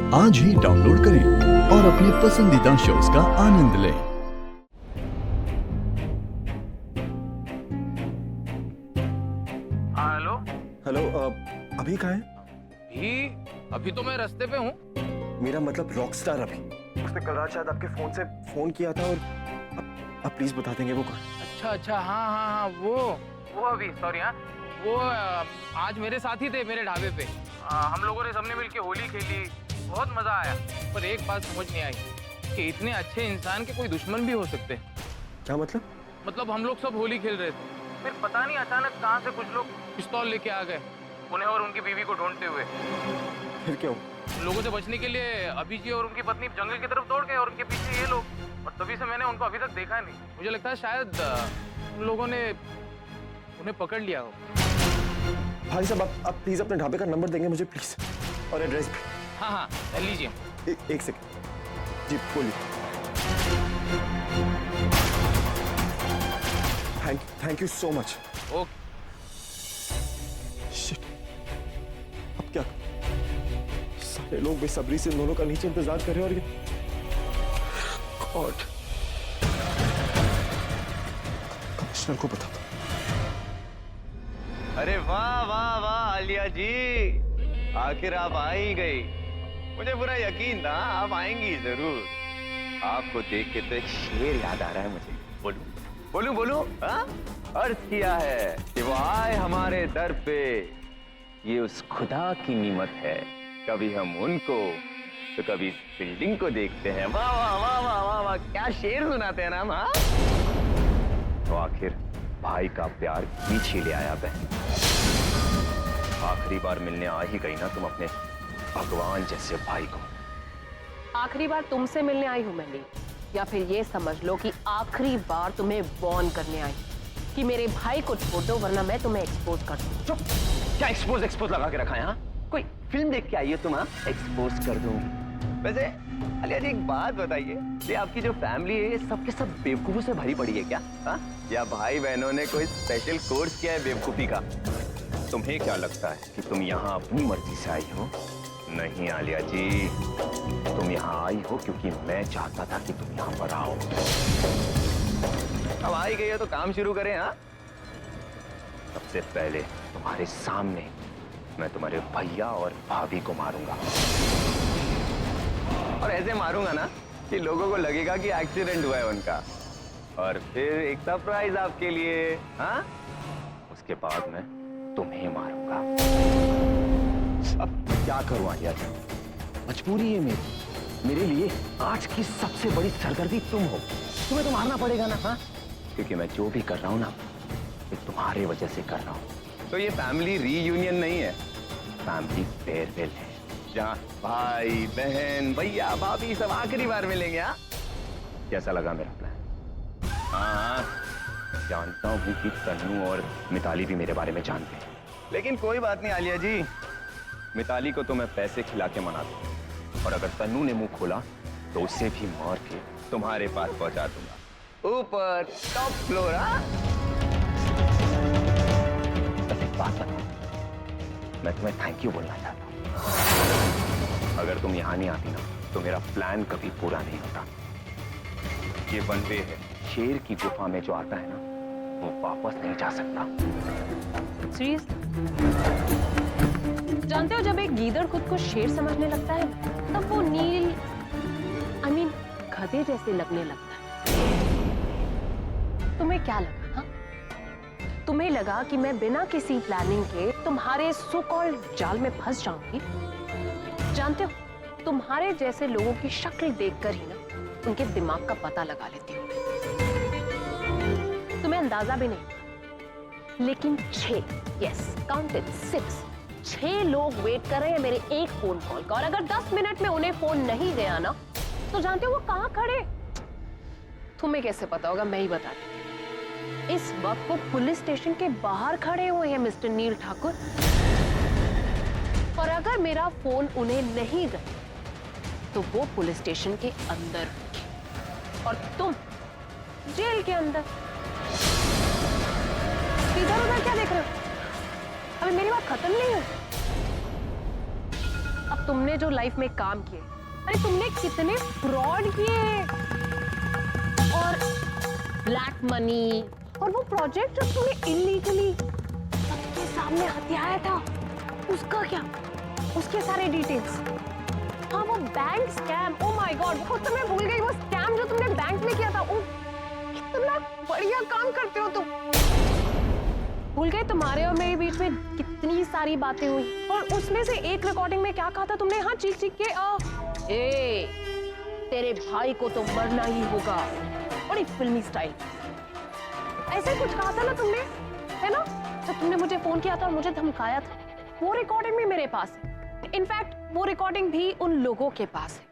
आज ही डाउनलोड करें और अपने पसंदीदा शोज का आनंद लें। हेलो। हेलो अभी कहाँ है? अभी तो मैं रास्ते पे हूँ। मेरा मतलब रॉकस्टार अभी। उसने कल रात शायद आपके फोन से फोन किया था और आप प्लीज बता देंगे वो कहाँ? अच्छा हाँ वो अभी सॉरी हाँ वो आज मेरे साथ ही थे मेरे ढाबे पे। हम लोगों ने सबने मिलके होली खेली, बहुत मजा आया। पर एक बात समझ नहीं आई कि इतने अच्छे इंसान के कोई दुश्मन भी हो सकते हैं। क्या मतलब? मतलब हम लोग सब होली खेल रहे थे, फिर पता नहीं अचानक कहाँ से कुछ लोग पिस्तौल लेके आ गए, उन्हें और उनकी बीवी को ढूंढते हुए। फिर क्या? लोगों से बचने के लिए अभी जी और उनकी पत्नी जंगल की तरफ दौड़ गए और उनके पीछे ये लोग, और तभी से मैंने उनको अभी तक देखा नहीं। मुझे लगता है शायद उन लोगों ने उन्हें पकड़ लिया हो। भाई साहब आप प्लीज अपने ढाबे का नंबर देंगे मुझे प्लीज, और एड्रेस भी। हाँ लीजिए। एक सेकंड जी, बोलिए। Thank you so much. Okay. Shit, अब क्या? सारे लोग बेसब्री से इन दोनों का नीचे इंतजार कर रहे हैं और ये गॉड, कमिश्नर को बता। अरे वाह वाह वाह आलिया जी, आखिर आप आ ही गई। मुझे पूरा यकीन था आप आएंगी जरूर। आपको देख के तो एक शेर याद आ रहा है मुझे। बोलूं हाँ? अर्ज किया है कि वो आए हमारे दर पे, ये उस खुदा की निमत है। कभी हम उनको तो कभी बिल्डिंग को देखते हैं। वाह वाह वाह वाह वाह वाह, क्या शेर सुनाते हैं ना हम। हाँ तो आखिर भाई का प्यार पीछे ले आया बहन। आखिरी बार मिलने आ ही गई ना तुम अपने भगवान जैसे भाई को। आखिरी बार तुमसे मिलने आई हूं मैंने, या फिर ये समझ लो कि आखिरी बार तुम्हें वॉर्न करने आई कि मेरे भाई को छोड़ दो वरना मैं तुम्हें एक्सपोज कर दूं। चुप! क्या एक्सपोज लगा के रखा है? हाँ कोई फिल्म देख के आई है तुम? हाँ एक्सपोज कर दूंगी। वैसे अलिया जी एक बात बताइए, ये आपकी जो फैमिली है ये सबके सब बेवकूफों से भरी पड़ी है क्या? हाँ या भाई बहनों ने कोई स्पेशल कोर्स किया है बेवकूफी का? तुम्हें क्या लगता है कि तुम यहाँ अपनी मर्जी से आई हो? नहीं आलिया जी, तुम यहाँ आई हो क्योंकि मैं चाहता था कि तुम यहाँ पर आओ। अब आई गई है तो काम शुरू करें। हाँ सबसे पहले तुम्हारे सामने मैं तुम्हारे भैया और भाभी को मारूंगा, और ऐसे मारूंगा ना कि लोगों को लगेगा कि एक्सीडेंट हुआ है उनका, और फिर एक सरप्राइज आपके लिए। हाँ उसके बाद मैं तुम्हें मारूंगा। अब क्या करूं आलिया जी, मजबूरी है मेरे लिए आज की सबसे बड़ी सरदर्दी तुम हो। तुम्हें तो मारना पड़ेगा ना। हाँ क्योंकि मैं जो भी कर रहा हूं ना ये तुम्हारे वजह से कर रहा हूं। तो ये फैमिली रीयूनियन नहीं है, फैमिली फेयरवेल है, जहाँ भाई बहन भैया भाभी सब आखिरी बार मिलेंगे। हाँ कैसा लगा मेरा प्लान? हाँ जानता हूँ कि तन्नू और मिताली भी मेरे बारे में जानते हैं, लेकिन कोई बात नहीं आलिया जी, मिताली को तो मैं पैसे खिला के मना दूंगा, और अगर तन्नू ने मुंह खोला तो उसे भी मार के तुम्हारे पास पहुंचा दूंगा, ऊपर टॉप फ्लोर। हाँ बस एक बात बताओ, मैं तुम्हें थैंक यू बोलना चाहता हूँ। अगर तुम यहाँ नहीं आती ना तो मेरा प्लान कभी पूरा नहीं होता। ये वन वे है, शेर की गुफा में जो आता है ना वो वापस नहीं जा सकता। जानते हो जब एक गीदड़ खुद को शेर समझने लगता है तब वो नील गधे जैसे लगने लगता है। तुम्हें क्या लगा? हाँ तुम्हें लगा कि मैं बिना किसी प्लानिंग के तुम्हारे सो कॉल्ड जाल में फंस जाऊंगी? जानते हो तुम्हारे जैसे लोगों की शक्ल देखकर ही ना उनके दिमाग का पता लगा लेती हूँ। तुम्हें अंदाजा भी नहीं, लेकिन 6 यस काउंटेड 6 लोग वेट कर रहे हैं मेरे एक फोन कॉल का, और अगर 10 मिनट में उन्हें फोन नहीं गया ना तो जानते हो वो कहां खड़े? तुम्हें कैसे पता होगा, मैं ही बता देती। इस वक्त वो पुलिस स्टेशन के बाहर खड़े हुए हैं मिस्टर नील ठाकुर, और अगर मेरा फोन उन्हें नहीं गया तो वो पुलिस स्टेशन के अंदर होंगे और तुम जेल के अंदर। इधर उधर क्या देख रहे हो? अभी मेरी बात खत्म नहीं हुई। अब तुमने जो लाइफ में काम किए, अरे तुमने कितने फ्रॉड किए और ब्लैक मनी और वो प्रोजेक्ट जो तुमने इलीगली सबके सामने हथियाया था, उसका क्या? उसके सारे डिटेल्स। हाँ वो bank scam, oh my God, वो तो मैं भूल गई, वो स्कैम जो तुमने बैंक में किया था। ओ कितना बढ़िया काम करते हो तुम। भूल गए तुम्हारे और मेरे बीच में कितनी सारी बातें हुई, और उसमें से एक रिकॉर्डिंग में क्या कहा था तुमने? हाँ चीख चीख के तेरे भाई को तो मरना ही होगा, बड़ी फिल्मी स्टाइल, ऐसे कुछ कहा था ना तुमने, है ना? जब तुमने मुझे फोन किया था और मुझे धमकाया था, वो रिकॉर्डिंग भी मेरे पास है। इनफैक्ट वो रिकॉर्डिंग भी उन लोगों के पास है।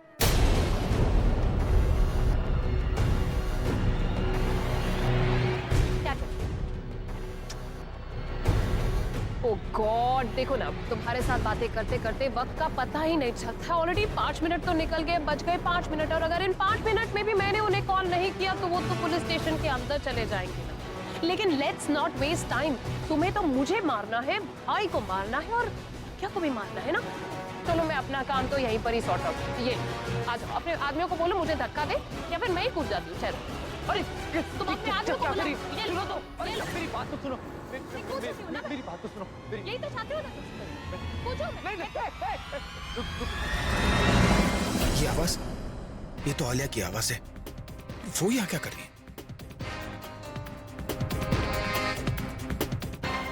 ओह गॉड, देखो ना, तुम्हारे साथ बातें करते करते वक्त का पता ही नहीं चलता। ऑलरेडी 5 मिनट तो निकल गए, बच गए 5 मिनट, और अगर इन 5 मिनट में भी मैंने उन्हें कॉल नहीं किया तो वो तो पुलिस स्टेशन के अंदर चले जाएंगे ना। लेकिन लेट्स नॉट वेस्ट टाइम। तुम्हें तो मुझे मारना है, भाई को मारना है, और क्या को भी मारना है ना। चलो मैं अपना काम तो यहीं पर ही सॉर्ट आउट। ये आज अपने आदमियों को बोलो मुझे धक्का दे, या फिर मैं ही कूद जाती हूँ। चलो अरे तुम अपने आदमियों को बोलो, ये लो तो, ये लो। मेरी बात तो सुनो, मेरी बात तो सुनो। यही तो चाहते हो ना, कूदो। ये आवाज, ये तो आलिया की आवाज है। वो यहाँ क्या कर रही है?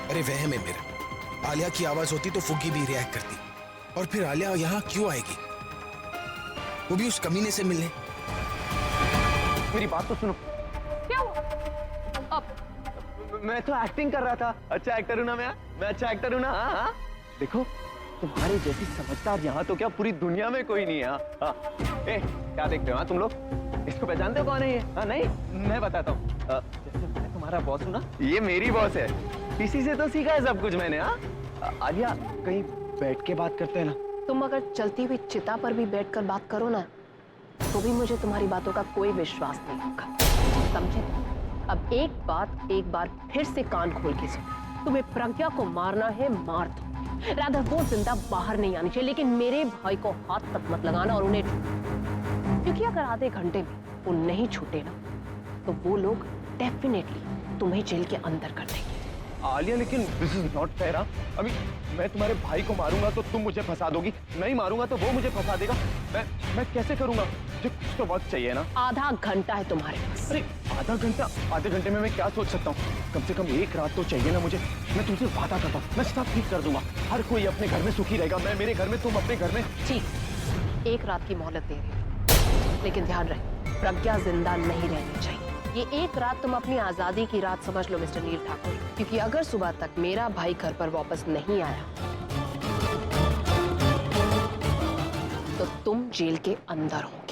अरे वहम है मेरा, आलिया की आवाज होती तो फुग्गी भी रिएक्ट करती, और फिर आलिया यहाँ क्यों आएगी, वो भी उस कमीने से मिलने? मेरी बात तो सुनो। क्या हुआ? अब मैं तो एक्टिंग कर रहा था। अच्छा एक्टर हूं ना मैं अच्छा एक्टर हूं ना। हाँ देखो, तुम्हारे जैसी समझदार यहाँ तो क्या पूरी दुनिया में कोई नहीं है। हाँ क्या देखते हो? हाँ तुम लोग इसको पहचानते हो? कौन है ये? हाँ नहीं, मैं बताता हूँ। जैसे मैं तुम्हारा बॉस हूँ ना, ये मेरी बॉस है। इसी से तो सीखा है सब कुछ मैंने। हाँ आलिया, कहीं बैठ के बात करते हैं ना। तुम अगर चलती हुई चिता पर भी बैठकर बात करो ना, तो भी मुझे तुम्हारी बातों का कोई विश्वास नहीं होगा, समझे? अब एक बार फिर से कान खोल के सुनो। तुम्हें प्रज्ञा को मारना है, मार दो, राधा वो जिंदा बाहर नहीं आनी चाहिए, लेकिन मेरे भाई को हाथ तक मत लगाना और उन्हें, क्योंकि अगर आधे घंटे में वो नहीं छूटे ना, तो वो लोग डेफिनेटली तुम्हें जेल के अंदर कर देंगे। आलिया लेकिन दिस इज नॉट फेयर। अभी मैं तुम्हारे भाई को मारूंगा तो तुम मुझे फंसा दोगी, नहीं मारूंगा तो वो मुझे फंसा देगा। मैं कैसे करूंगा? जो कुछ तो वक्त चाहिए ना। आधा घंटा है तुम्हारे पास। अरे आधा घंटा? आधे घंटे में मैं क्या सोच सकता हूँ? कम से कम एक रात तो चाहिए ना मुझे। मैं तुमसे वादा करता हूँ, मैं सब ठीक कर दूंगा। हर कोई अपने घर में सुखी रहेगा, मैं मेरे घर में, तुम अपने घर में। ठीक, एक रात की मोहलत दे रही हूँ, लेकिन ध्यान रहे, प्रज्ञा जिंदा नहीं रहनी चाहिए। ये एक रात तुम अपनी आजादी की रात समझ लो मिस्टर नील ठाकुर, क्योंकि अगर सुबह तक मेरा भाई घर पर वापस नहीं आया तो तुम जेल के अंदर हो।